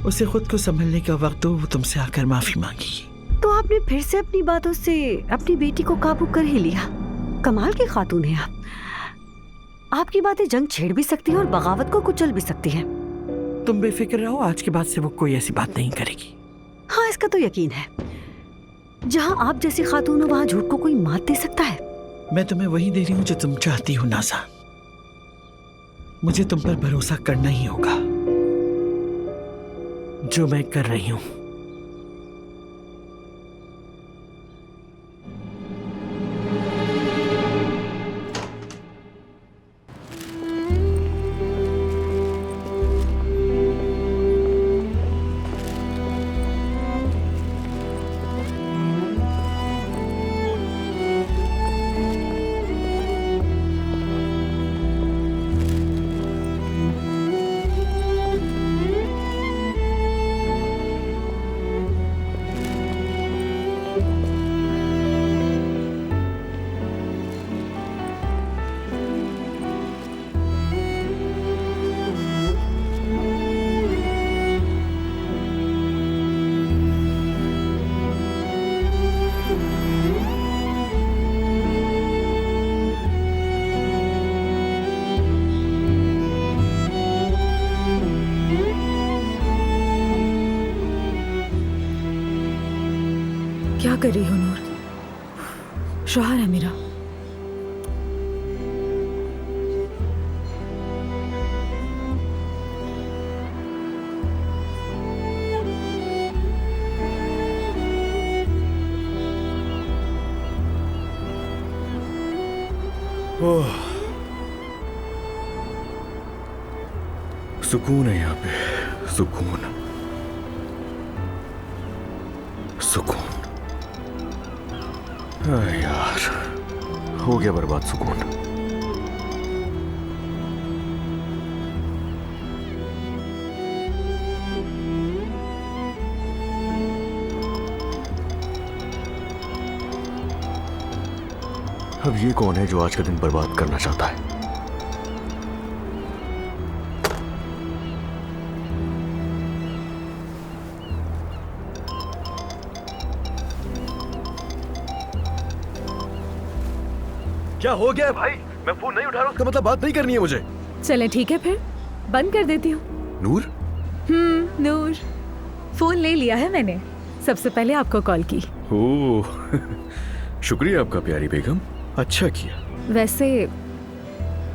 उसे खुद को संभलने का वक्त हो, वो तुमसे आकर माफी मांगी। तो आपने फिर से अपनी बातों से अपनी बेटी को काबू कर ही लिया। कमाल की खातून है आप। आपकी बातें जंग छेड़ भी सकती है और बगावत को कुचल भी सकती है। तुम बेफिक्र रहो, आज के बाद से वो कोई ऐसी बात नहीं करेगी। हाँ, इसका तो यकीन है। जहाँ आप जैसी खातून हो वहाँ झूठ को कोई मात दे सकता है? मैं तुम्हें वही दे रही हूँ जो तुम चाहती हो नाज़ा। मुझे तुम पर भरोसा करना ही होगा, जो मैं कर रही हूँ। क्या कर रही हो नूर? शौहर है मेरा। ओह, सुकून है यहाँ पे, सुकून, सुकून। यार, हो गया बर्बाद सुकून। अब ये कौन है जो आज का दिन बर्बाद करना चाहता है? क्या हो गया है भाई? मैं फोन नहीं उठा रहा, उसका मतलब बात नहीं करनी है मुझे। चले ठीक है, फिर बंद कर देती हूँ। नूर? नूर, फोन ले लिया है मैंने, सबसे पहले आपको कॉल की। ओह, शुक्रिया आपका प्यारी बेगम, अच्छा किया। वैसे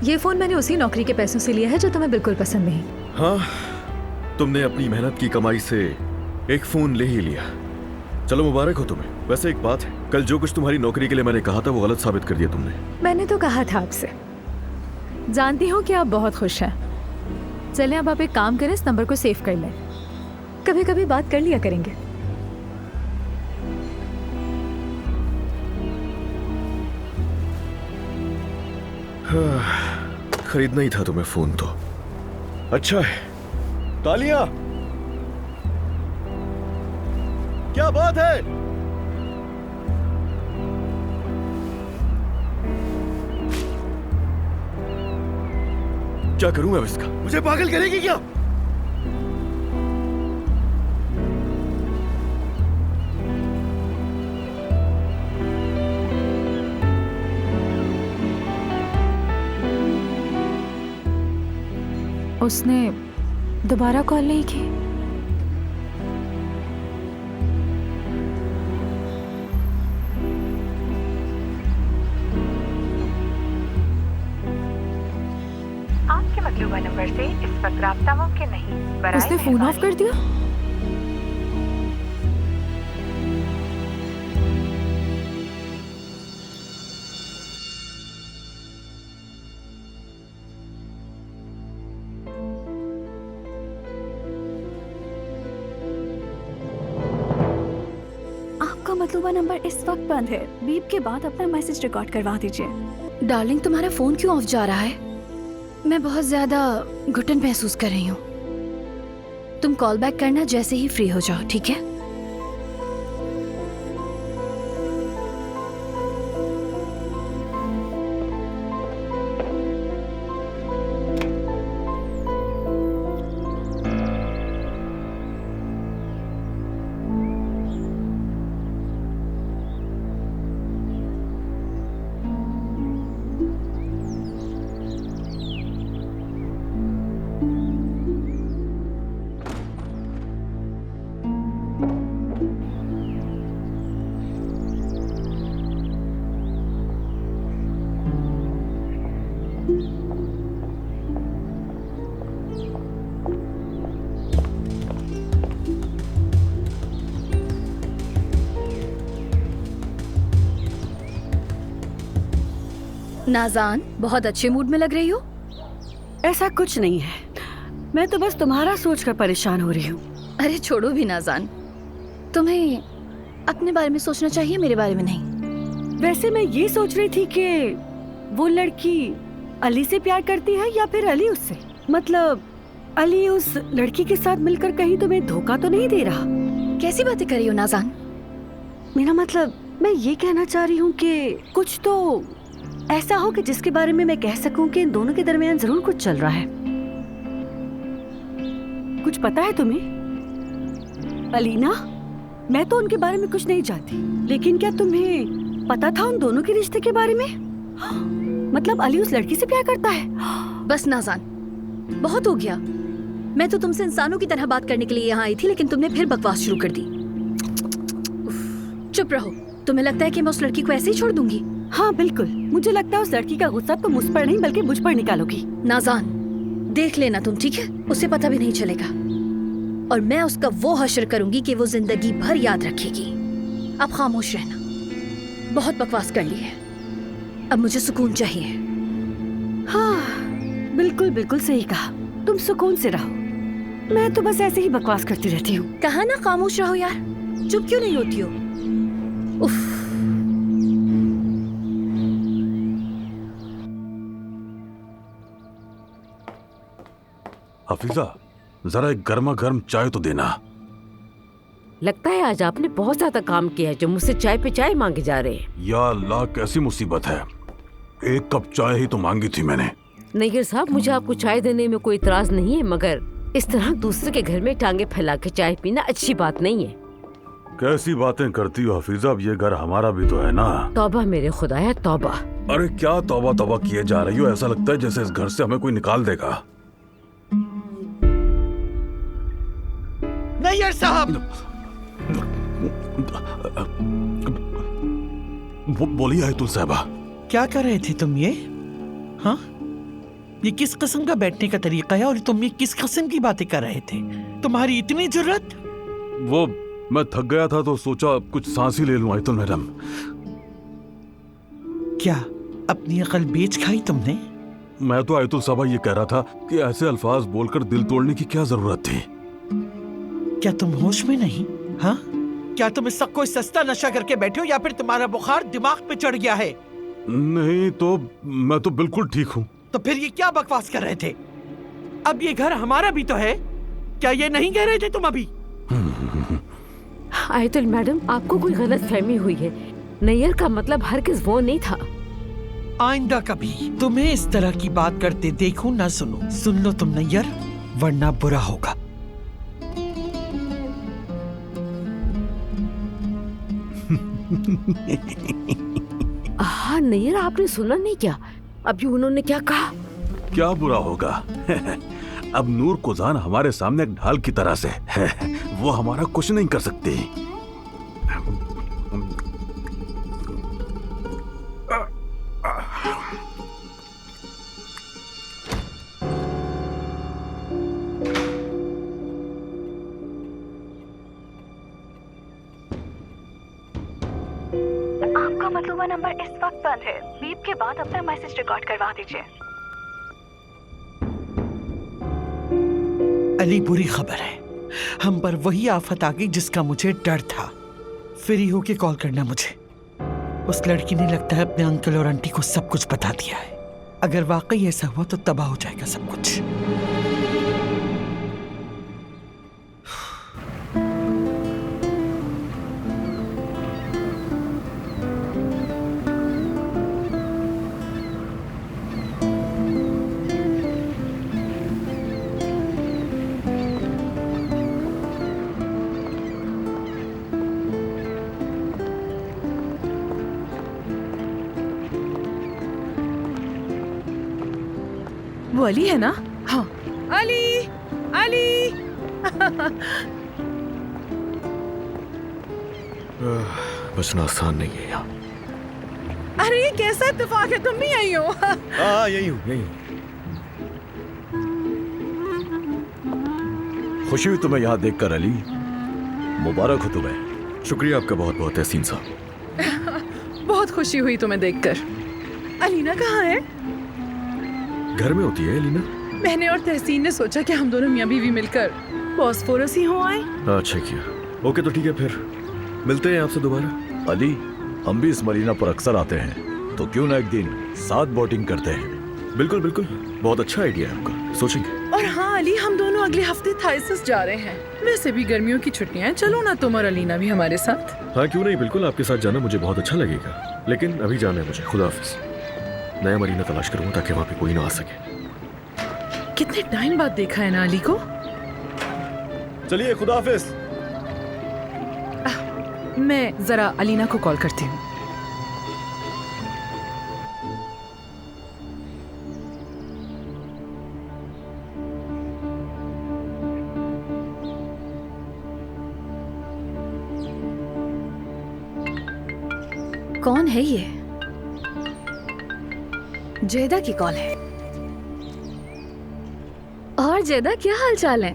ये फोन मैंने उसी नौकरी के पैसों से लिया है जो तुम्हें बिल्कुल पसंद नहीं। हाँ, तुमने अपनी मेहनत की कमाई से एक फोन ले ही लिया। चलो मुबारक हो तुम्हें। वैसे एक बात है, कल जो कुछ तुम्हारी नौकरी के लिए मैंने कहा था वो गलत साबित कर दिया तुमने। मैंने तो कहा था आपसे, जानती हूँ कि आप बहुत खुश हैं। चलें अब आप एक काम करें, इस नंबर को सेव कर लें, कभी कभी बात कर लिया करेंगे। खरीदना ही था तुम्हें फोन तो अच्छा है। तालियां, क्या बात है? क्या करूं मैं इसका? मुझे पागल करेगी क्या? उसने दोबारा कॉल नहीं की। आपके मतलूबा नंबर से इस वक्त राब्ता मुमकिन नहीं। बराए उसने फोन ऑफ कर दिया। मतलूबा नंबर इस वक्त बंद है। बीप के बाद अपना मैसेज रिकॉर्ड करवा दीजिए। डार्लिंग, तुम्हारा फोन क्यों ऑफ जा रहा है? मैं बहुत ज्यादा घुटन महसूस कर रही हूँ। तुम कॉल बैक करना जैसे ही फ्री हो जाओ, ठीक है? नाज़ान, बहुत अच्छे मूड में लग रही हो। ऐसा कुछ नहीं है, मैं तो बस तुम्हारा सोचकर परेशान हो रही हूँ। अरे छोड़ो भी नाज़ान, तुम्हें अपने बारे में सोचना चाहिए, मेरे बारे में नहीं। वैसे मैं ये सोच रही थी कि वो लड़की अली से प्यार करती है या फिर अली उससे। मतलब अली उस लड़की के साथ मिलकर कहीं तुम्हें धोखा तो नहीं दे रहा। कैसी बातें कर रही हो नाज़ान? मेरा मतलब मैं ये कहना चाह रही हूँ कि कुछ तो ऐसा हो कि जिसके बारे में मैं कह सकूं कि इन दोनों के दरमियान जरूर कुछ चल रहा है। कुछ पता है तुम्हें? अलीना, मैं तो उनके बारे में कुछ नहीं जानती, लेकिन क्या तुम्हें पता था उन दोनों के रिश्ते के बारे में? मतलब अली उस लड़की से प्यार करता है? बस नाज़ान, बहुत हो गया। मैं तो तुमसे इंसानों की तरह बात करने के लिए यहाँ आई थी, लेकिन तुमने फिर बकवास शुरू कर दी। चुप रहो। तुम्हें लगता है कि मैं उस लड़की को ऐसे ही छोड़ दूंगी? हाँ बिल्कुल, मुझे लगता है उस लड़की का गुस्सा तुम मुझ पर नहीं बल्कि मुझ पर निकालोगी। नाज़ान, देख लेना तुम, ठीक है? उसे पता भी नहीं चलेगा और मैं उसका वो हश्र करूंगी कि वो जिंदगी भर याद रखेगी। अब खामोश रहना, बहुत बकवास कर ली है, अब मुझे सुकून चाहिए। हाँ बिल्कुल बिल्कुल सही कहा, तुम सुकून से रहो, मैं तो बस ऐसे ही बकवास करती रहती हूँ। कहा ना खामोश रहो यार, चुप क्यों नहीं होती हो? उफ। हफीजा, जरा एक गर्मा गर्म चाय तो देना। लगता है आज आपने बहुत ज्यादा काम किया है जो मुझसे चाय पे चाय मांगे जा रहे हैं। या अल्लाह, कैसी मुसीबत है, एक कप चाय ही तो मांगी थी मैंने। नैयर साहब, मुझे आपको चाय देने में कोई इतराज नहीं है, मगर इस तरह दूसरे के घर में टांगे फैला के चाय पीना अच्छी बात नहीं है। कैसी बातें करती हो हफीजा, अब ये घर हमारा भी तो है ना। तौबा मेरे खुदाया तौबा। अरे क्या तौबा तौबा किए जा रही हो, ऐसा लगता है जैसे इस घर से हमें कोई निकाल देगा। नैयर साहब, बोलिए आयतुल साहबा। क्या कर रहे थे तुम ये? हाँ, ये किस किस्म का बैठने का तरीका है और तुम ये किस किस्म की बातें कर रहे थे? तुम्हारी इतनी जुर्रत? वो मैं थक गया था तो सोचा कुछ सांस ही ले लूं आयतुल मैडम। क्या अपनी अकल बेच खाई तुमने? मैं तो आयतुल साहबा ये कह रहा था कि ऐसे अल्फाज बोलकर दिल तोड़ने की क्या जरूरत थी। क्या तुम होश में नहीं? हाँ, क्या तुम इस सब कोई सस्ता नशा करके बैठे हो या फिर तुम्हारा बुखार दिमाग पे चढ़ गया है? नहीं तो मैं तो बिल्कुल ठीक हूँ। तो फिर ये क्या बकवास कर रहे थे? अब ये घर हमारा भी तो है, क्या ये नहीं कह रहे थे तुम अभी? आयतुल मैडम, आपको कोई गलत फहमी हुई है। नैयर का मतलब हरगिज़ वो नहीं था। आइंदा कभी तुम्हें इस तरह की बात करते देखूं ना सुनो। सुन लो तुम नैयर, वरना बुरा होगा। हाँ नैयर, आपने सुना नहीं क्या? अभी उन्होंने क्या कहा? क्या बुरा होगा? अब नूर कुज़ान हमारे सामने एक ढाल की तरह से है, वो हमारा कुछ नहीं कर सकती। आपका मतलूबा नंबर इस वक्त बंद है। बीप के बाद अपना मैसेज रिकॉर्ड करवा दीजिए। अली, बुरी खबर है, हम पर वही आफत आ गई जिसका मुझे डर था। फ्री होके कॉल करना मुझे। उस लड़की ने लगता है अपने अंकल और आंटी को सब कुछ बता दिया है। अगर वाकई ऐसा हुआ तो तबाह हो जाएगा सब कुछ। वो अली है ना? हाँ। अली, अली। बचना आसान नहीं है यहाँ। अरे ये कैसा इत्तेफाक है, तुम भी आई हो। हाँ यही हूँ यही हूँ। खुशी हुई तुम्हें यहाँ देखकर अली, मुबारक हो तुम्हें। शुक्रिया आपका बहुत बहुत तहसीन साहब। बहुत खुशी हुई तुम्हें देखकर। अलीना कहाँ है? घर में होती है एलिना। मैंने और तहसीन ने सोचा कि हम दोनों मियाँ बीवी मिलकर बॉस्फोरस ही हो आए। अच्छा किया। ओके तो ठीक है, फिर मिलते हैं आपसे दोबारा। अली, हम भी इस मरीना पर अक्सर आते हैं, तो क्यों ना एक दिन साथ बोटिंग करते हैं। बिल्कुल बिल्कुल, बहुत अच्छा आइडिया है आपका, सोचेंगे। और हाँ अली, हम दोनों अगले हफ्ते थाइसस जा रहे हैं। वैसे भी गर्मियों की छुट्टियां हैं, चलो ना तुम और अलीना भी हमारे साथ। हाँ क्यों नहीं, बिल्कुल आपके साथ जाना मुझे बहुत अच्छा लगेगा, लेकिन अभी जाना है मुझे। खुदा हाफिज। नया मरीना तलाश करूंगा ताकि वहाँ पे कोई ना आ सके। कितने टाइम बाद देखा है ना अली को। चलिए खुदा हाफिज। मैं जरा अलीना को कॉल करती हूँ। कौन है ये? जेदा की कॉल है। और जेदा, क्या हाल चाल है?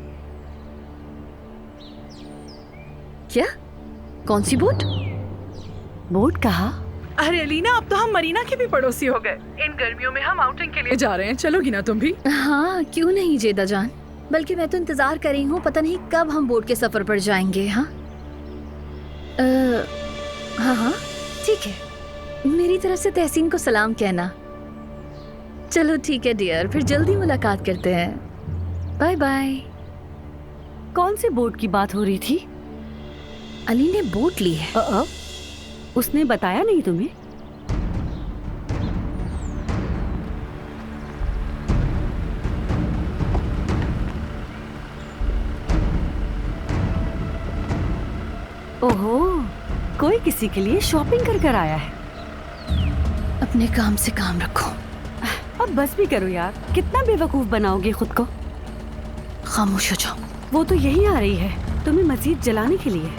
क्या? कौन सी बोट? बोट कहा? अरे अलीना, अब तो हम मरीना के भी पड़ोसी हो गए। इन गर्मियों में हम आउटिंग के लिए जा रहे हैं, चलोगी ना तुम भी? हाँ क्यों नहीं जेदा जान, बल्कि मैं तो इंतजार कर रही हूँ, पता नहीं कब हम बोट के सफर पर जाएंगे। हाँ हाँ हाँ ठीक है, मेरी तरफ से तहसीन को सलाम कहना। चलो ठीक है डियर, फिर जल्दी मुलाकात करते हैं। Bye bye. कौन सी बोट की बात हो रही थी? अली ने बोट ली है। उसने बताया नहीं तुम्हें? ओहो, कोई किसी के लिए शॉपिंग कर कर आया है। अपने काम से काम रखो। अब बस भी करो यार, कितना बेवकूफ बनाओगे खुद को। खामोश हो जाओ। वो तो यही आ रही है तुम्हें मस्जिद जलाने के लिए।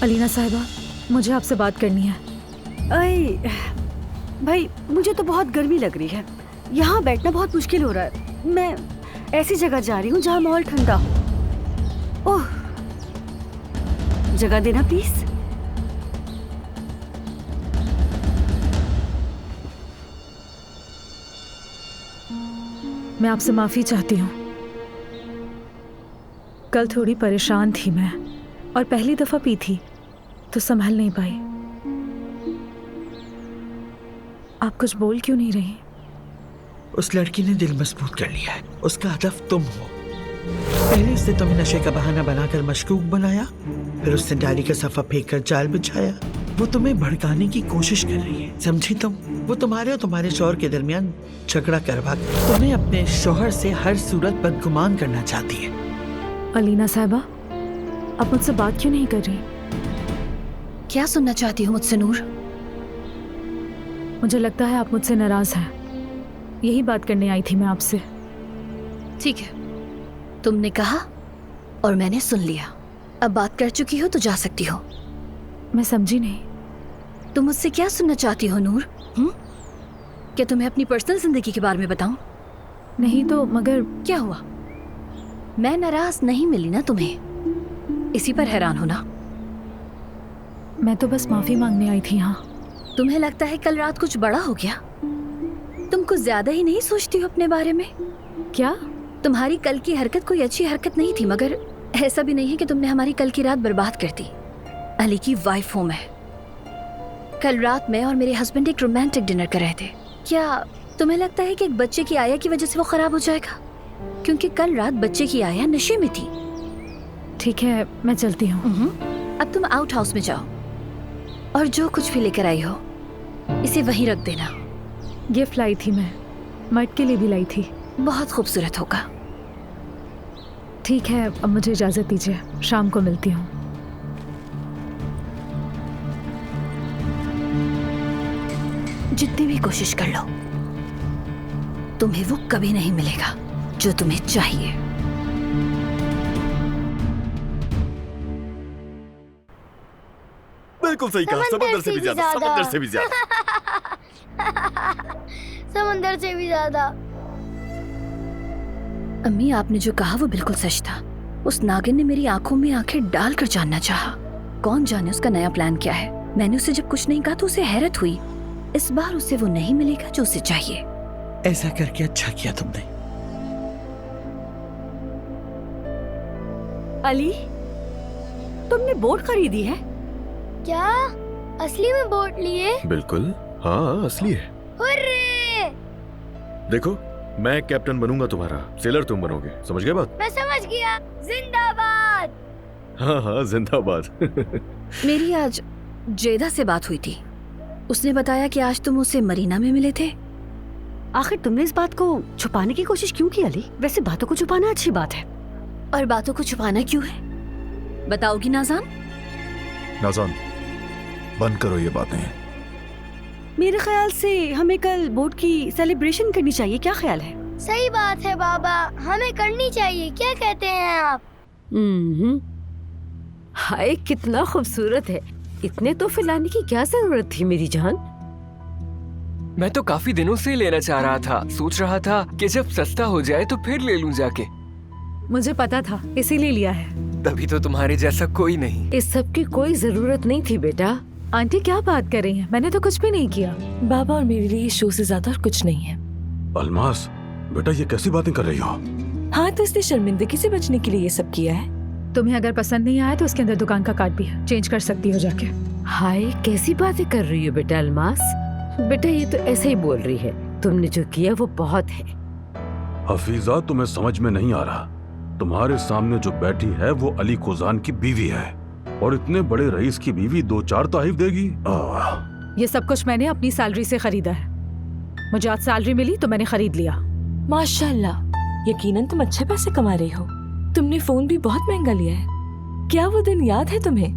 अलीना साहिबा, मुझे आपसे बात करनी है। अरे भाई, मुझे तो बहुत गर्मी लग रही है, यहाँ बैठना बहुत मुश्किल हो रहा है। मैं ऐसी जगह जा रही हूँ जहाँ माहौल ठंडा हो। ओह, जगह देना प्लीज। मैं आपसे माफी चाहती हूँ। कल थोड़ी परेशान थी मैं, और पहली दफा पी थी तो संभल नहीं पाई। आप कुछ बोल क्यों नहीं रही? उस लड़की ने दिल मजबूत कर लिया है, उसका हदफ तुम हो। पहले उसने तुम्हें नशे का बहाना बनाकर मशकूक बनाया, फिर उसने डाली का सफा फेंक कर जाल बिछाया। वो तुम्हें भड़काने की कोशिश कर रही है, समझी तुम? वो तुम्हारे और तुम्हारे शौहर के दरमियान झगड़ा करवा तुम्हें अपने शौहर से हर सूरत बदगुमान करना चाहती है। अलीना साहिबा, आप मुझसे बात क्यों नहीं कर रही? क्या सुनना चाहती हो मुझसे नूर? मुझे लगता है आप मुझसे नाराज हैं। यही बात करने आई थी मैं आपसे। ठीक है, तुमने कहा और मैंने सुन लिया। अब बात कर चुकी हो तो जा सकती हो। मैं समझी नहीं। तुम मुझसे क्या सुनना चाहती हो नूर? क्या तुम्हें अपनी पर्सनल जिंदगी के बारे में बताऊं? नहीं तो मगर क्या हुआ? मैं नाराज नहीं मिली ना तुम्हें, इसी पर हैरान हो ना? मैं तो बस माफी मांगने आई थी यहाँ। तुम्हें लगता है कल रात कुछ बड़ा हो गया? तुम कुछ ज्यादा ही नहीं सोचती हो अपने बारे में? क्या? तुम्हारी कल की हरकत कोई अच्छी हरकत नहीं थी, मगर ऐसा भी नहीं है कि तुमने हमारी कल की रात बर्बाद कर दी। अली की वाइफ हूं मैं। कल रात मैं और मेरे हस्बैंड एक रोमांटिक डिनर कर रहे थे। क्या तुम्हें लगता है कि एक बच्चे की आया की वजह से वो खराब हो जाएगा? क्योंकि कल रात बच्चे की आया नशे में थी। ठीक है, मैं चलती हूँ। अब तुम आउट हाउस में जाओ और जो कुछ भी लेकर आई हो इसे वहीं रख देना। गिफ्ट लाई थी मैं, मर्द के लिए भी लाई थी। बहुत खूबसूरत होगा। ठीक है, अब मुझे इजाजत दीजिए, शाम को मिलती हूँ। जितनी भी कोशिश कर लो तुम्हें वो कभी नहीं मिलेगा, जो तुम्हें चाहिए। बिल्कुल सही कहा, समंदर से भी ज्यादा, समंदर से भी ज्यादा। समंदर से भी ज्यादा। अम्मी, आपने जो कहा वो बिल्कुल सच था। उस नागिन ने मेरी आंखों में आंखें डालकर जानना चाहा। कौन जाने उसका नया प्लान क्या है। मैंने उसे जब कुछ नहीं कहा तो उसे हैरत हुई। इस बार उसे वो नहीं मिलेगा जो उसे चाहिए। ऐसा करके अच्छा किया तुमने। अली, तुमने बोट खरीदी है? क्या असली में बोट लिए? बिल्कुल, हाँ असली है। हुर्रे! देखो, मैं कैप्टन बनूंगा तुम्हारा, सेलर तुम बनोगे, समझ गए बात? मैं समझ गया। जिंदाबाद। हाँ हाँ जिंदाबाद। मेरी आज जेदा से बात हुई थी। उसने बताया कि आज तुम उसे मरीना में मिले थे। आखिर तुमने इस बात को छुपाने की कोशिश क्यों की अली? वैसे बातों को छुपाना अच्छी बात है। और बातों को छुपाना क्यों है, बताओगी नाज़ान? नाज़ान, बंद करो ये बातें। मेरे ख्याल से हमें कल बोट की सेलिब्रेशन करनी चाहिए। क्या ख्याल है? सही बात है बाबा, हमें करनी चाहिए। क्या कहते हैं आप? हाय कितना खूबसूरत है। इतने तोहफे लाने की क्या जरूरत थी मेरी जान? मैं तो काफी दिनों से लेना चाह रहा था। सोच रहा था कि जब सस्ता हो जाए तो फिर ले लूं जाके। मुझे पता था, इसीलिए लिया है। तभी तो तुम्हारे जैसा कोई नहीं। इस सब की कोई जरूरत नहीं थी बेटा। आंटी क्या बात कर रही हैं? मैंने तो कुछ भी नहीं किया। बाबा और मेरे लिए शो से ज्यादा और कुछ नहीं है। अलमास, बेटा ये कैसी बातें कर रही हो? हाँ, तो इसने शर्मिंदगी से बचने के लिए ये सब किया है। तुम्हें अगर पसंद नहीं आया तो उसके अंदर दुकान का कार्ड भी है, चेंज कर सकती हो जाके। हाय कैसी बातें कर रही हो बेटा अलमास? बेटा ये तो ऐसे ही बोल रही है। तुमने जो किया वो बहुत है। हफीजा, तुम्हें समझ में नहीं आ रहा। तुम्हारे सामने जो बैठी है वो अली खुजान की बीवी है, और इतने बड़े रईस की बीवी 2-4 तारीफ देगी। ये सब कुछ मैंने अपनी सैलरी से खरीदा है। मुझे आज सैलरी मिली तो मैंने खरीद लिया। माशाल्लाह, यकीनन तुम अच्छे पैसे कमा रही हो। तुमने फोन भी बहुत महंगा लिया है। क्या वो दिन याद है तुम्हें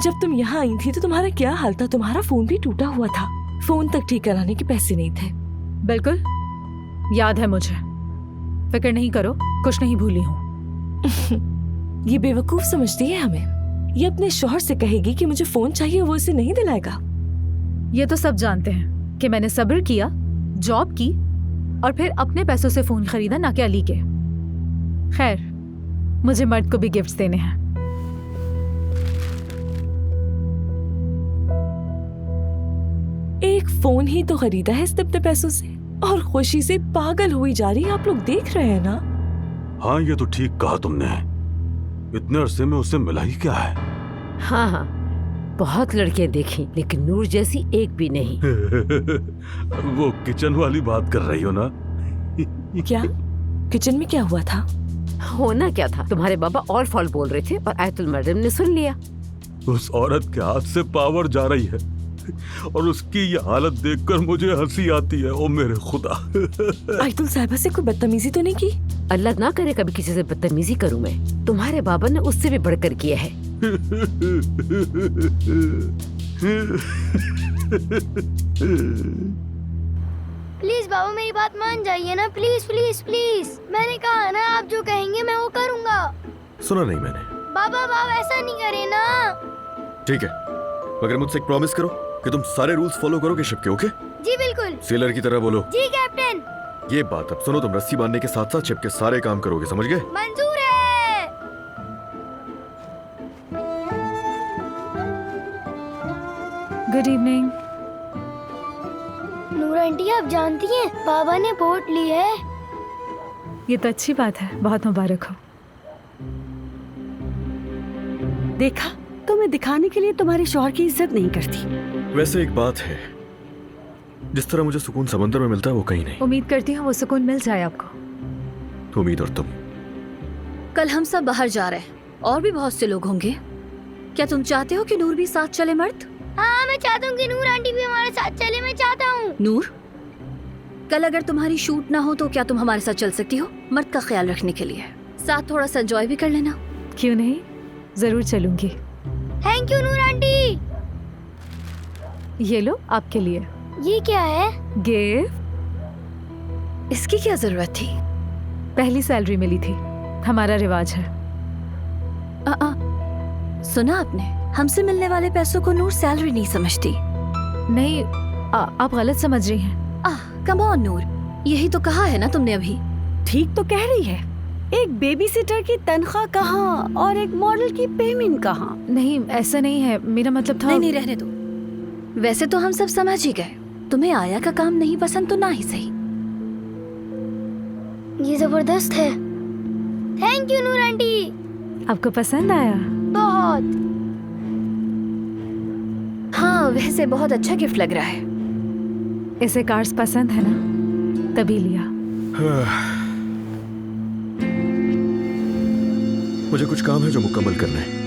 जब तुम यहाँ आई थी तो तुम्हारा क्या हाल था? तुम्हारा फोन भी टूटा हुआ था। फोन तक ठीक कराने के पैसे नहीं थे। बिल्कुल याद है मुझे, फिक्र नहीं करो, कुछ नहीं भूली हूँ। ये बेवकूफ समझती है हमें। ये अपने शौहर से कहेगी कि मुझे फोन चाहिए, वो इसे नहीं दिलाएगा। ये तो सब जानते हैं कि मैंने सब्र किया, जॉब की और फिर अपने पैसों से फोन खरीदा, ना कि अली के। खैर, मुझे मर्द को भी गिफ्ट्स देने हैं। एक फोन ही तो खरीदा है इसने अपने पैसों से, और खुशी से पागल हुई जा रही है। आप लोग देख रहे हैं ना? हाँ ये तो ठीक कहा तुमने। इतने अरसे में उससे मिला ही क्या है? हाँ हाँ, बहुत लड़कियां देखी लेकिन नूर जैसी एक भी नहीं। वो किचन वाली बात कर रही हो ना? क्या किचन में क्या हुआ था? होना क्या था, तुम्हारे बाबा ऑल फॉल बोल रहे थे और आयतुल मरियम ने सुन लिया। उस औरत के हाथ से पावर जा रही है और उसकी ये हालत देखकर मुझे हंसी आती है। ओ मेरे खुदा। आयतुल साहिबा से कोई बदतमीजी तो नहीं की? अल्लाह ना करे कभी किसी से बदतमीजी करूं मैं। तुम्हारे बाबा ने उससे भी बढ़कर किया है। प्लीज बाबा मेरी बात मान जाइए ना, प्लीज प्लीज प्लीज। मैंने कहा ना, आप जो कहेंगे मैं वो करूँगा। सुना नहीं मैंने। बाबा ऐसा नहीं करे ना। ठीक है, मगर मुझसे एक प्रॉमिस करो कि तुम सारे रूल्स फॉलो करोगे शिप के, ओके? जी बिल्कुल। सेलर की तरह बोलो। जी कैप्टन। ये बात अब सुनो, तुम रस्सी बांधने के साथ साथ शिप के सारे काम करोगे, समझ गए? मंजूर है। Good evening. नूर आंटी आप जानती हैं बाबा ने बोट ली है। ये तो अच्छी बात है, बहुत मुबारक हो। देखा, तुम्हें दिखाने के लिए तुम्हारे शौहर की इज्जत नहीं करती। वैसे एक बात है, जिस तरह मुझे सुकून समंदर में मिलता है वो कहीं नहीं। उम्मीद करती हूँ वो सुकून मिल जाए आपको। उम्मीद और तुम। कल हम सब बाहर जा रहे हैं और भी बहुत से लोग होंगे। क्या तुम चाहते हो कि नूर भी साथ चले? मर्द? हाँ मैं चाहता हूँ कि नूर आंटी भी हमारे साथ चले। मैं चाहता हूँ। नूर, कल अगर तुम्हारी शूट ना हो तो क्या तुम हमारे साथ चल सकती हो? मर्द का ख्याल रखने के लिए साथ थोड़ा सा एंजॉय भी कर लेना। क्यों नहीं, जरूर चलूंगी। Thank you Noor aunty. ये लो आपके लिए। ये क्या है? गिफ्ट। इसकी क्या जरूरत थी? पहली सैलरी मिली थी, हमारा रिवाज है। सुना आपने, हमसे मिलने वाले पैसों को नूर सैलरी नहीं समझती। नहीं, आप गलत समझ रही हैं। कम ऑन नूर, यही तो कहा है ना तुमने अभी। ठीक तो कह रही है। एक बेबी सिटर की तनख्वाह कहाँ और एक मॉडल की पेमेंट कहाँ? नहीं, ऐसा नहीं है, मेरा मतलब था। नहीं, रहने दो। वैसे तो हम सब समझ ही गए, तुम्हें आया का काम नहीं पसंद तो ना ही सही। ये जबरदस्त है। Thank you Noor aunty. आपको पसंद आया? बहुत। हाँ, वैसे बहुत अच्छा गिफ्ट लग रहा है। इसे कार्स पसंद है ना, तभी लिया। मुझे कुछ काम है जो मुकम्मल करना है।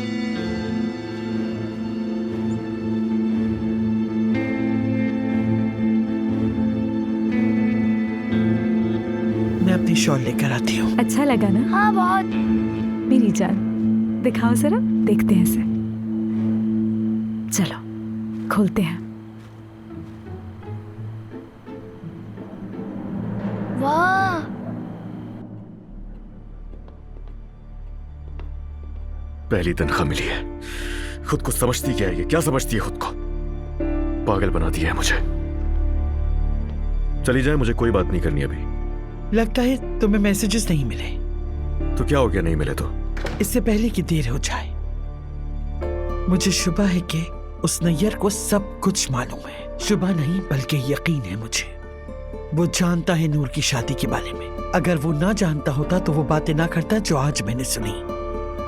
मैं अपनी शॉल लेकर आती हूँ। अच्छा लगा ना? हाँ बहुत। मेरी जान, दिखाओ जरा, देखते हैं इसे। चलो खोलते हैं। वाह, पहली तनख्वाह मिली है। खुद को समझती क्या है ये? क्या समझती है खुद को? पागल बना दिया है मुझे। चली जाए, मुझे कोई बात नहीं करनी अभी। लगता है तुम्हें मैसेजेस नहीं मिले। तो क्या हो गया नहीं मिले तो? इससे पहले कि देर हो जाए, मुझे शुबा है कि उस नैयर को सब कुछ मालूम है। शुबा नहीं बल्कि यकीन है मुझे। वो जानता है नूर की शादी के बारे में। अगर वो ना जानता होता तो वो बातें ना करता जो आज मैंने सुनी।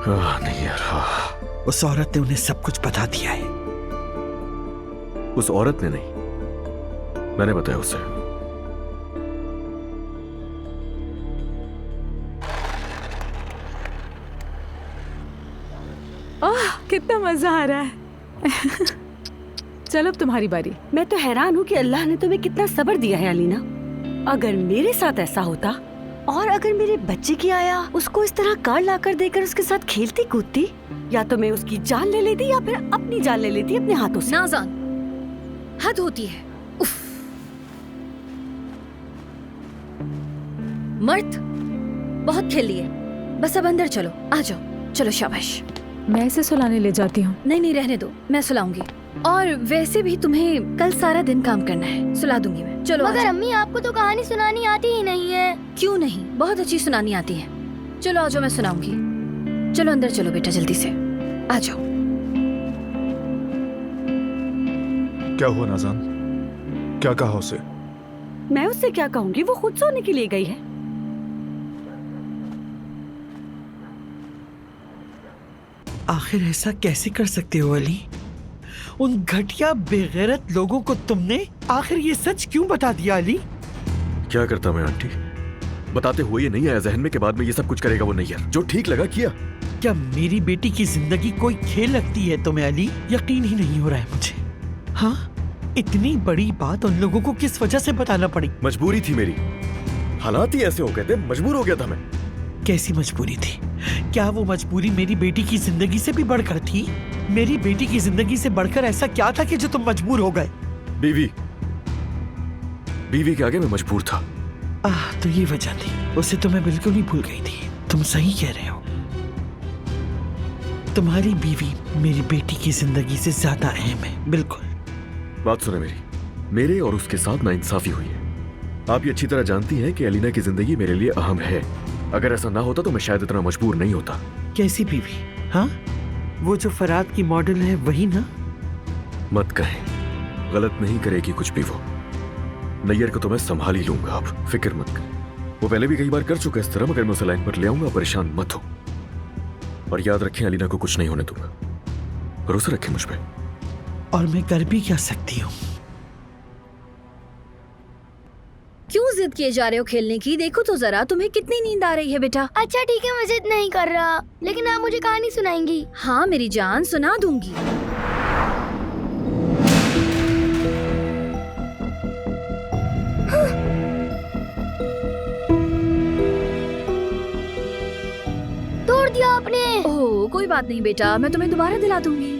नहीं यार, उस औरत ने उन्हें सब कुछ बता दिया है। उस औरत ने नहीं, मैंने बताया उसे। कितना मजा आ रहा है। चलो अब तुम्हारी बारी। मैं तो हैरान हूँ कि अल्लाह ने तुम्हें कितना सब्र दिया है अलीना। अगर मेरे साथ ऐसा होता और अगर मेरे बच्चे की आया उसको इस तरह कार लाकर देकर उसके साथ खेलती कूदती, या तो मैं उसकी जान ले लेती या फिर अपनी जान ले लेती अपने हाथों से। नाज़ान, हद होती है। उफ। मर्द, बहुत खेल लिए, बस अब अंदर चलो। आ जाओ, चलो शाबाश। मैं इसे सुलाने ले जाती हूँ। नहीं, रहने दो, मैं सुलाऊंगी। और वैसे भी तुम्हें कल सारा दिन काम करना है, सुला दूंगी मैं। चलो। मगर अम्मी, आपको तो कहानी सुनानी आती ही नहीं है। क्यों नहीं, बहुत अच्छी सुनानी आती है। चलो आ जाओ, मैं सुनाऊंगी। चलो अंदर चलो बेटा, जल्दी से आ जाओ। क्या हुआ नाज़ान? क्या कहा उसे? मैं उससे क्या कहूंगी, वो खुद सोने के लिए गई है। आखिर ऐसा कैसे कर सकते हो अली? उन घटिया बेगैरत लोगों को तुमने आखिर ये सच क्यों बता दिया अली? क्या करता मैं आंटी? बताते हुए ये नहीं आया जहन में के बाद में ये सब कुछ करेगा वो नैयर। जो ठीक लगा किया। क्या मेरी बेटी की जिंदगी कोई खेल लगती है तुम्हें अली? यकीन ही नहीं हो रहा है मुझे। हाँ, इतनी बड़ी बात उन लोगों को किस वजह से बताना पड़ी? मजबूरी थी मेरी, हालात ही ऐसे हो गए थे, मजबूर हो गया था मैं। कैसी मजबूरी थी? क्या वो मजबूरी मेरी बेटी की जिंदगी से भी बढ़कर थी? मेरी बेटी की जिंदगी से बढ़कर ऐसा क्या था कि जो तुम मजबूर हो गए? बीवी के आगे मैं मजबूर था। तो ये वजह थी। उसे तो मैं बिल्कुल ही भूल गई थी। तुम सही कह रहे हो। तुम्हारी बीवी मेरी बेटी की जिंदगी से ज्यादा अहम है। बिल्कुल। बात सुने मेरी, मेरे और उसके साथ नाइंसाफी हुई है। आप ये अच्छी तरह जानती हैं कि अलीना की जिंदगी मेरे लिए अहम है। अगर ऐसा ना होता तो मैं शायद इतना मजबूर नहीं होता। कैसी बीवी? हाँ, वो जो फराद की मॉडल है वही ना? मत कहें, गलत नहीं करेगी कुछ भी वो। नैयर को तो मैं संभाल ही लूंगा, आप फिक्र मत कर। वो पहले भी कई बार कर चुका है इस तरह, मगर मैं उसे लाइन पर ले आऊंगा, परेशान मत हो। और याद रखें, अलीना को कुछ नहीं होने दूंगा। भरोसा रखें मुझ पे। और मैं कर भी क्या सकती हूँ? क्यों जिद किए जा रहे हो खेलने की? देखो तो जरा, तुम्हें कितनी नींद आ रही है बेटा। अच्छा ठीक है, मैं जिद नहीं कर रहा, लेकिन आप मुझे कहानी सुनाएंगी? हाँ मेरी जान, सुना दूंगी। तोड़ दिया आपने। ओह कोई बात नहीं बेटा, मैं तुम्हें दोबारा दिला दूंगी।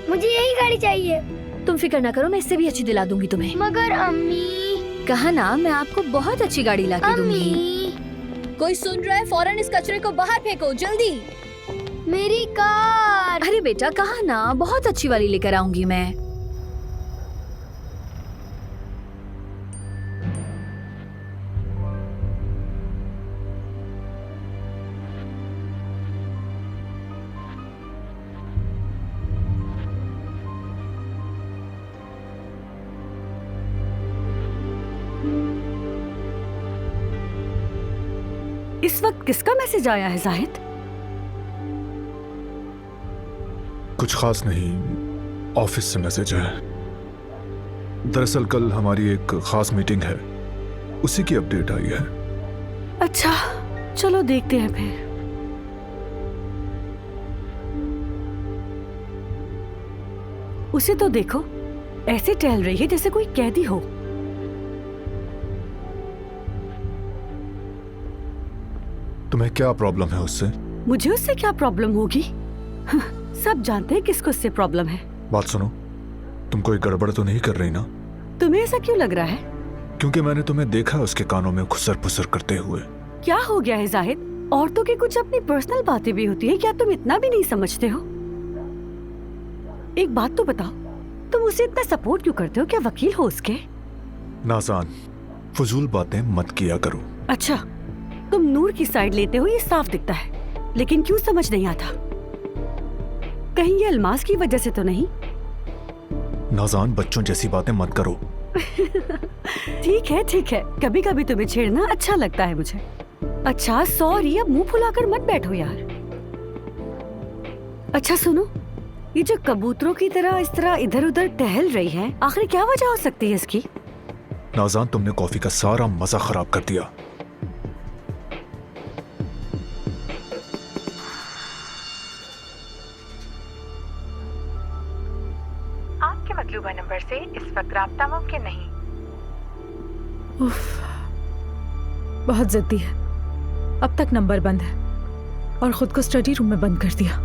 मुझे यही गाड़ी चाहिए। तुम फिक्र ना करो, मैं इससे भी अच्छी दिला दूंगी तुम्हें। मगर अम्मी। कहा ना, मैं आपको बहुत अच्छी गाड़ी ला के दूंगी। कोई सुन रहा है? फौरन इस कचरे को बाहर फेंको, जल्दी। मेरी कार। अरे बेटा, कहा ना, बहुत अच्छी वाली लेकर आऊंगी मैं। इस वक्त किसका मैसेज आया है जाहिद? कुछ खास नहीं, ऑफिस से मैसेज है। दरअसल कल हमारी एक खास मीटिंग है, उसी की अपडेट आई है। अच्छा, चलो देखते हैं फिर। उसे तो देखो, ऐसे टहल रही है जैसे कोई कैदी हो। तुम्हें क्या प्रॉब्लम है उससे? मुझे उससे क्या प्रॉब्लम होगी? सब जानते हैं किसको उससे प्रॉब्लम है। बात सुनो, तुम कोई गड़बड़ तो नहीं कर रही ना? तुम्हें ऐसा क्यों लग रहा है? क्योंकि मैंने तुम्हें देखा उसके कानों में खुसर फुसर करते हुए। क्या हो गया है जाहिद? औरतों की कुछ अपनी पर्सनल बातें भी होती है, क्या तुम इतना भी नहीं समझते हो? एक बात तो बताओ, तुम उसे इतना सपोर्ट क्यों करते हो? क्या वकील हो उसके? नाज़ान, फजूल बातें मत किया करो। अच्छा, तुम नूर की साइड लेते हो, ये साफ दिखता है, लेकिन क्यों समझ नहीं आता? कहीं ये अल्मास की वजह से तो नहीं? नाज़ान, बच्चों जैसी बातें मत करो। ठीक है ठीक है, कभी कभी तुम्हें छेड़ना अच्छा लगता है मुझे। अच्छा सॉरी, अब मुंह फुलाकर मत बैठो यार। अच्छा सुनो, ये जो कबूतरों की तरह इस तरह इधर उधर टहल रही है, आखिर क्या वजह हो सकती है इसकी? नाज़ान, तुमने कॉफी का सारा मजा खराब कर दिया। आपके मतलूबा नंबर से इस वक्त राब्ता मुमकिन नहीं। उफ, बहुत जिद्दी है। अब तक नंबर बंद है और खुद को स्टडी रूम में बंद कर दिया।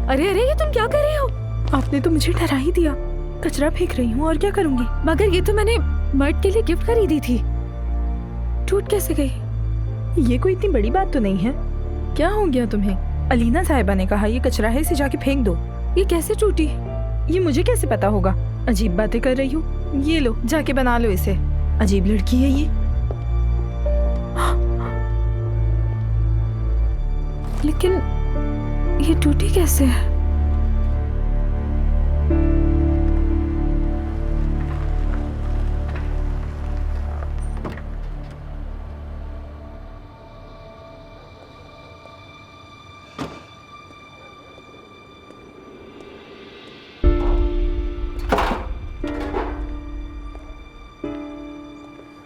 अरे अरे, ये तुम क्या कर रहे हो? आपने तो मुझे डरा ही दिया। कचरा फेंक रही हूँ और क्या करूंगी। मगर ये तो मैंने मर्द के लिए गिफ्ट खरीदी थी। टूट कैसे गई? ये कोई इतनी बड़ी बात तो नहीं है। क्या हो गया तुम्हें? अलीना साहिबा ने कहा ये कचरा है, इसे जाके फेंक दो। ये कैसे टूटी? ये मुझे कैसे पता होगा? अजीब बातें कर रही हूँ। ये लो, जाके बना लो इसे। अजीब लड़की है ये। लेकिन ये टूटी कैसे है?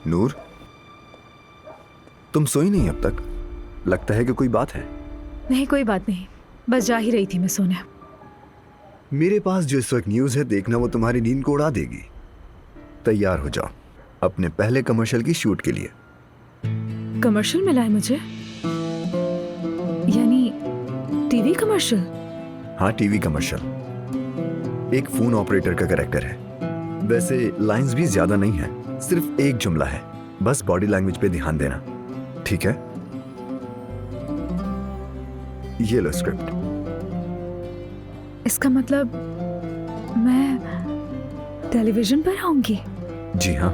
नूर, तुम सोई नहीं अब तक? लगता है कि कोई बात है। नहीं, कोई बात नहीं, बस जा ही रही थी मैं सोने। मेरे पास जो इस वक्त न्यूज़ है, देखना वो तुम्हारी नींद को उड़ा देगी। तैयार हो जाओ अपने पहले कमर्शियल की शूट के लिए। कमर्शियल मिला है मुझे? यानी टीवी कमर्शियल? हाँ, टीवी कमर्शियल। एक फोन ऑपरेटर का कैरेक्टर है। वैसे लाइंस भी ज्यादा नहीं है, सिर्फ एक जुमला है। बस बॉडी लैंग्वेज पे ध्यान देना, ठीक है? ये लो स्क्रिप्ट। इसका मतलब मैं टेलीविजन पर आऊंगी? जी हाँ।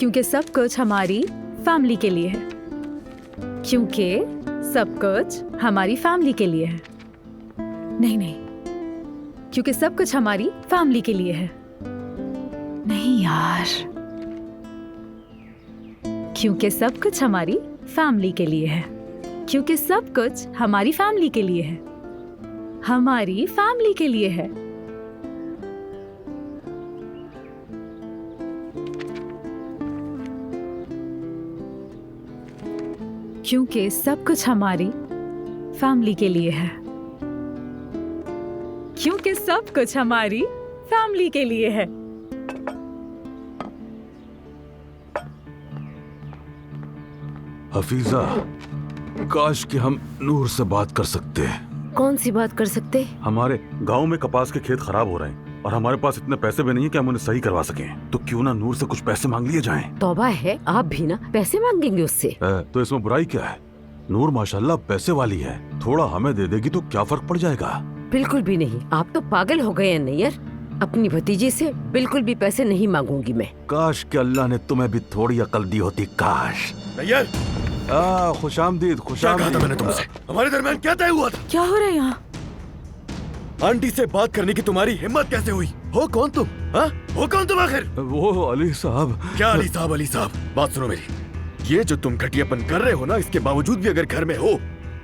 क्योंकि सब कुछ हमारी फैमिली के लिए है। क्योंकि सब कुछ हमारी फैमिली के लिए है। नहीं नहीं, क्योंकि सब कुछ हमारी फैमिली के लिए है। नहीं यार, क्योंकि सब कुछ हमारी फैमिली के लिए है। क्योंकि सब कुछ हमारी फैमिली के लिए है। हमारी फैमिली के लिए है। क्योंकि सब कुछ हमारी फैमिली के लिए है। क्योंकि सब कुछ हमारी फैमिली के लिए है। हफीजा, काश कि हम नूर से बात कर सकते हैं। कौन सी बात कर सकते? हमारे गांव में कपास के खेत खराब हो रहे हैं और हमारे पास इतने पैसे भी नहीं है कि हम उन्हें सही करवा सकें। तो क्यों ना नूर से कुछ पैसे मांग लिए जाएं? तौबा है, आप भी ना पैसे मांगेंगे उससे? तो इसमें बुराई क्या है? नूर माशाल्लाह पैसे वाली है, थोड़ा हमें दे देगी तो क्या फर्क पड़ जाएगा? बिल्कुल भी नहीं। आप तो पागल हो गए हैं नैयर। अपनी भतीजी से बिल्कुल भी पैसे नहीं मांगूंगी मैं। काश कि अल्लाह ने तुम्हें भी थोड़ी अकल दी होती। काश। नैयर, खुशामदीद। क्या कहा था मैंने तुमसे? हमारे दरमियान क्या तय हुआ था? क्या हो रहा है यहाँ? आंटी से बात करने की तुम्हारी हिम्मत कैसे हुई? हो कौन तुम? हाँ? हो कौन तुम आखिर? वो अली साहब। क्या अली साहब? अली साहब, बात सुनो मेरी। ये जो तुम घटियापन कर रहे हो ना, इसके बावजूद भी अगर घर में हो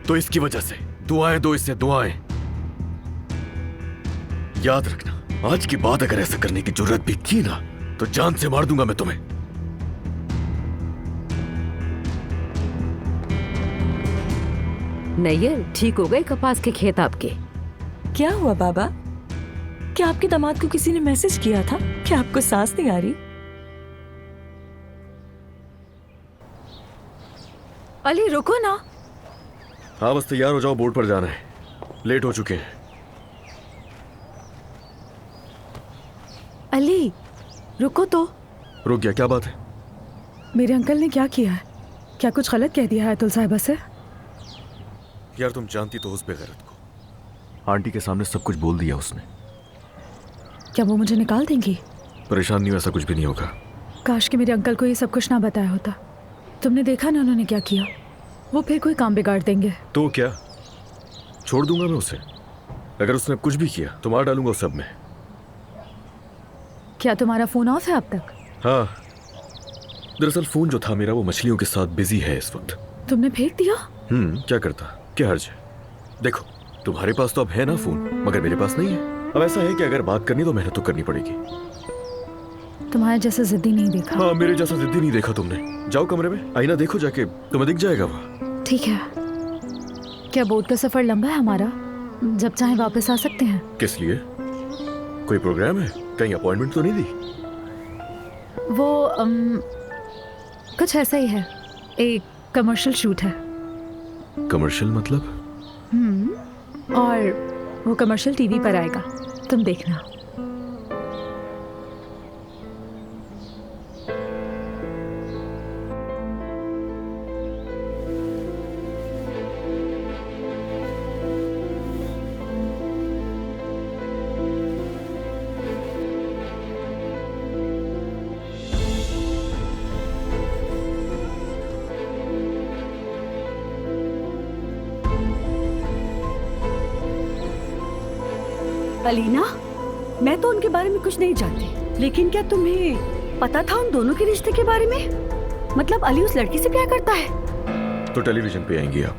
तो इसकी वजह से दुआएं दो, इससे दुआएं। याद रखना, आज की बात अगर ऐसा करने की जरूरत भी की ना तो जान से मार दूंगा मैं तुम्हें। नैयर, ठीक हो गए कपास के खेत आपके? क्या हुआ बाबा? क्या आपके दामाद को किसी ने मैसेज किया था? क्या आपको सांस नहीं आ रही? अली रुको ना। हाँ बस तैयार हो जाओ, बोर्ड पर जाना है, लेट हो चुके हैं। अली रुको तो। रुक गया? क्या बात है? मेरे अंकल ने क्या किया है? क्या कुछ गलत कह दिया है अतुल साहिबा से? यार तुम जानती तो उस बेगैरत को। आंटी के सामने सब कुछ बोल दिया उसने। क्या वो मुझे निकाल देंगी? परेशान नहीं हो, ऐसा कुछ भी नहीं होगा। काश कि मेरे अंकल को ये सब कुछ ना बताया होता। तुमने देखा ना उन्होंने क्या किया। वो फिर कोई काम बिगाड़ देंगे। तो क्या छोड़ दूंगा मैं उसे? अगर उसने कुछ भी किया तो मार डालूंगा उस सब में। क्या तुम्हारा फोन ऑफ है अब तक? हाँ, दरअसल फोन जो था मेरा वो मछलियों के साथ बिजी है इस वक्त। तुमने फेंक दिया? क्या करता, क्या हर्ज है? देखो तुम्हारे पास तो अब है ना फोन, मगर मेरे पास नहीं है। अब ऐसा है कि अगर बात करनी तो मेहनत तो करनी पड़ेगी। तुम्हारे जैसा जिद्दी नहीं देखा। हाँ, मेरे जैसा जिद्दी नहीं देखा तुमने। जाओ कमरे में, आईना देखो जाके, तुम्हें दिख जाएगा वहाँ। ठीक है। क्या बोट का सफर लंबा है हमारा? जब चाहे वापस आ सकते हैं। किस लिए? कोई प्रोग्राम है? कहीं अपॉइंटमेंट तो नहीं दी? वो कुछ ऐसा ही है, एक कमर्शियल शूट है। कमर्शियल मतलब? और वो कमर्शियल टीवी पर आएगा, तुम देखना। अलीना, मैं तो उनके बारे में कुछ नहीं जानती, लेकिन क्या तुम्हें पता था उन दोनों के रिश्ते के बारे में? मतलब अली उस लड़की से प्यार करता है? तो टेलीविजन पे आएंगी आप।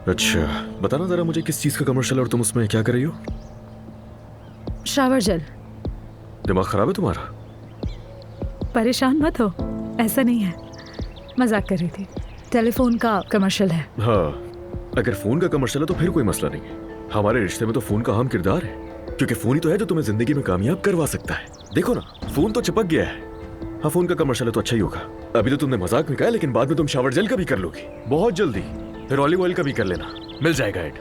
अच्छा, बताना जरा मुझे किस चीज का कमर्शियल और तुम उसमें क्या कर रही हो? Shower gel. दिमाग खराब है तुम्हारा? परेशान मत हो, ऐसा नहीं है, मजाक कर रही थी। टेलीफोन का कमर्शियल है। हाँ, अगर फोन का कमर्शियल है तो फिर कोई मसला नहीं है। हमारे रिश्ते में तो फोन का अहम किरदार है, क्योंकि फोन ही तो है जो तुम्हें जिंदगी में कामयाब करवा सकता है। देखो ना, फोन तो चिपक गया है। हाँ, फोन का कमर्शियल है तो अच्छा ही होगा। अभी तो तुमने मजाक में कहा, लेकिन बाद में तुम शावर जेल का भी कर लोगी बहुत जल्दी। फिर ऑलिव ऑयल का भी कर लेना, मिल जाएगा ऐड।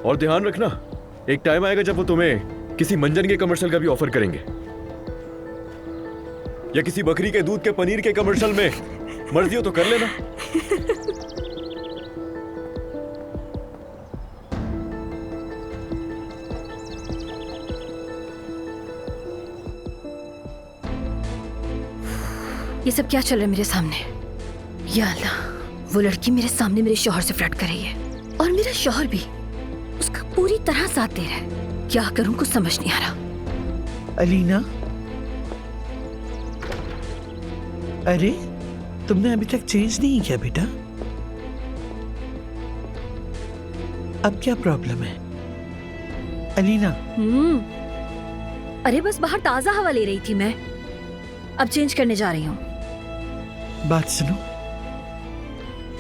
और ध्यान रखना, एक टाइम आएगा जब वो तुम्हें किसी मंजन के कमर्शियल का भी ऑफर करेंगे, या किसी बकरी के दूध के पनीर के कमर्शियल में। मर्जी हो तो कर लेना। ये सब क्या चल रहा है मेरे सामने? या अल्लाह, वो लड़की मेरे सामने मेरे शौहर से फ्लर्ट कर रही है और मेरा शौहर भी उसका पूरी तरह साथ दे रहा है। क्या करूं, कुछ समझ नहीं आ रहा। अलीना, अरे तुमने अभी तक चेंज नहीं किया बेटा? अब क्या प्रॉब्लम है अलीना? अरे बस बाहर ताजा हवा ले रही थी मैं, अब चेंज करने जा रही हूँ। बात सुनो,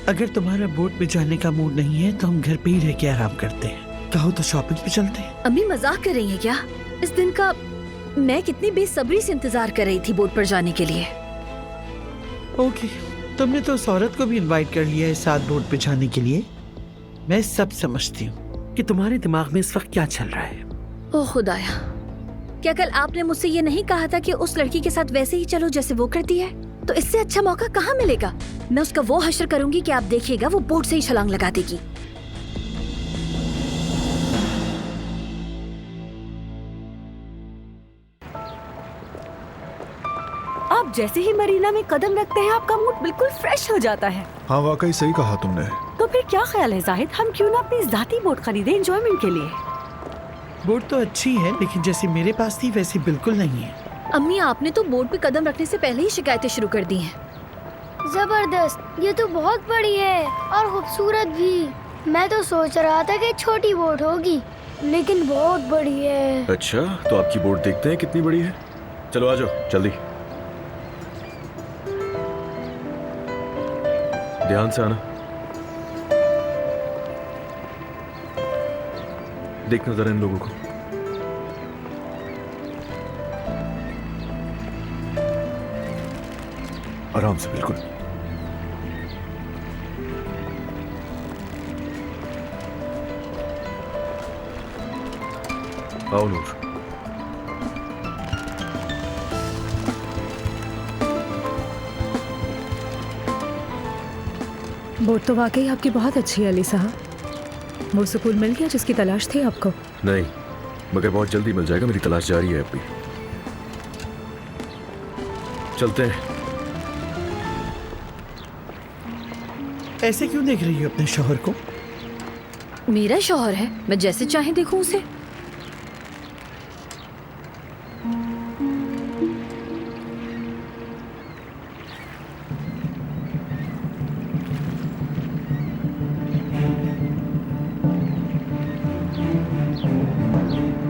अगर तुम्हारा बोट पे जाने का मूड नहीं है तो हम घर पे ही रह के आराम करते हैं। कहो तो शॉपिंग पे चलते हैं। अम्मी मजाक कर रही हैं क्या? इस दिन का मैं कितनी बेसब्री से इंतजार कर रही थी बोट पर जाने के लिए। ओके, तुमने तो उस औरत को भी इनवाइट कर लिया है साथ बोट पे जाने के लिए। मैं सब समझती हूँ कि तुम्हारे दिमाग में इस वक्त क्या चल रहा है। ओह खुदाया, क्या कल आपने मुझसे ये नहीं कहा था कि उस लड़की के साथ वैसे ही चलो जैसे वो करती है? तो इससे अच्छा मौका कहाँ मिलेगा? मैं उसका वो हश्र करूंगी कि आप देखिएगा वो बोट से ही छलांग लगा देगी। आप जैसे ही मरीना में कदम रखते हैं आपका मूड बिल्कुल फ्रेश हो जाता है। हाँ वाकई सही कहा तुमने। तो फिर क्या ख्याल है जाहिद, हम क्यों ना अपनी जाती बोट खरीदें एंजॉयमेंट के लिए? बोट तो अच्छी है लेकिन जैसी मेरे पास थी वैसी बिल्कुल नहीं है। अम्मी, आपने तो बोट पे कदम रखने से पहले ही शिकायतें शुरू कर दी हैं। जबरदस्त, ये तो बहुत बड़ी है और खूबसूरत भी। मैं तो सोच रहा था कि छोटी बोट होगी लेकिन बहुत बड़ी है। अच्छा, तो आपकी बोट देखते हैं कितनी बड़ी है। चलो आ जाओ जल्दी। ध्यान से आना, देखना जरा इन लोगों को। आराम से, बिल्कुल। आओ नूर। बोट तो वाकई आपकी बहुत अच्छी है अली साहब। वो सुकून मिल गया जिसकी तलाश थी आपको? नहीं, मगर बहुत जल्दी मिल जाएगा। मेरी तलाश जारी है अब भी। चलते हैं। ऐसे क्यों देख रही हो अपने शौहर को? मेरा शौहर है, मैं जैसे चाहे देखूं उसे।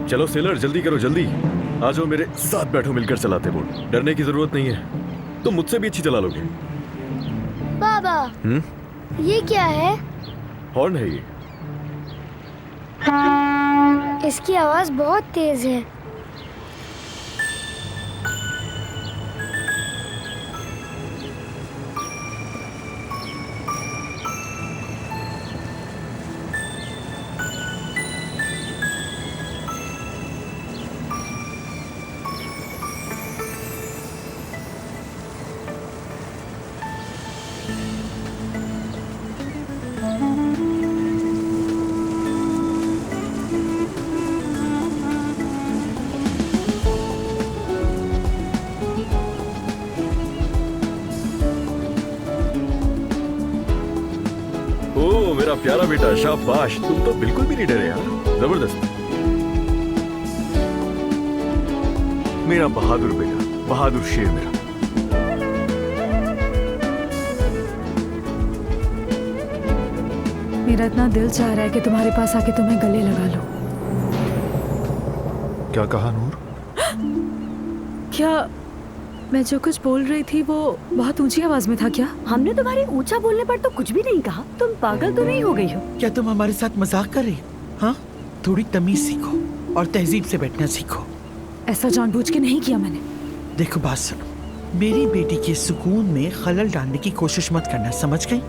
चलो सेलर, जल्दी करो, जल्दी आ जाओ, मेरे साथ बैठो, मिलकर चलाते बोट। डरने की जरूरत नहीं है, तुम मुझसे भी अच्छी चला लोगे। बाबा, ये क्या है? हॉर्न है ये। इसकी आवाज बहुत तेज है। मेरा प्यारा बेटा, शाबाश, तुम तो बिल्कुल भी नहीं डरे यार। जबरदस्त, मेरा बहादुर बेटा, बहादुर शेर मेरा। मेरा इतना दिल चाह रहा है कि तुम्हारे पास आके तुम्हें गले लगा लो। क्या कहा नूर? क्या मैं जो कुछ बोल रही थी वो बहुत ऊंची आवाज में था क्या? हमने तुम्हारे ऊंचा बोलने पर तो कुछ भी नहीं कहा। तुम पागल तो नहीं हो गई हो? क्या तुम हमारे साथ मजाक कर रही हो? हाँ, थोड़ी तमीज सीखो और तहजीब से बैठना सीखो। ऐसा जानबूझ के नहीं किया मैंने। देखो बात सुनो, मेरी बेटी के सुकून में खलल डालने की कोशिश मत करना, समझ गई?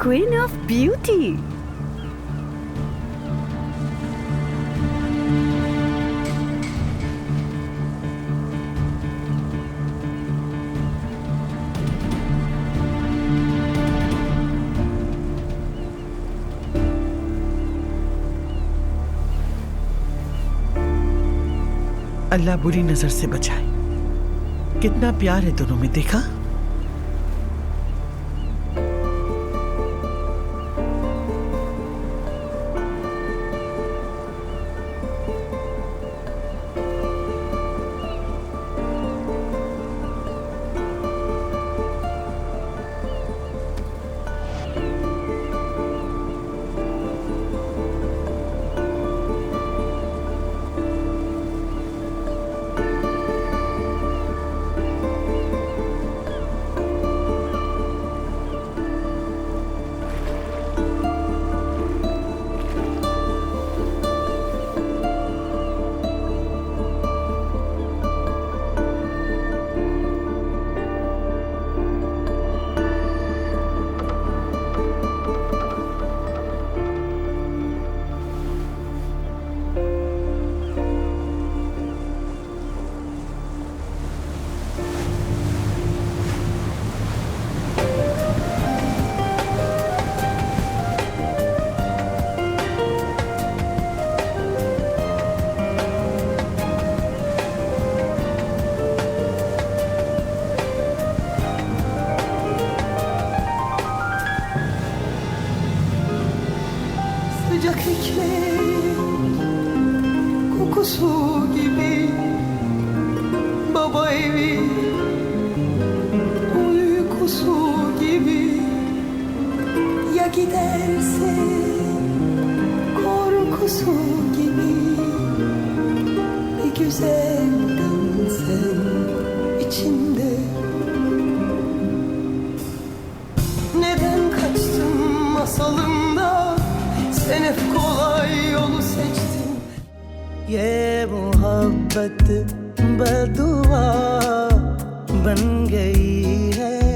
Queen of beauty. अल्लाह बुरी नजर से बचाए। कितना प्यार है दोनों में, देखा? Sıcak ekmek kokusu gibi baba evi uykusu gibi ya giderse korkusu gibi bir güzel dönsen içimde neden kaçtın masalımda sen hep kolay yolu seçtin ये मोहब्बत बदुआ बन गई है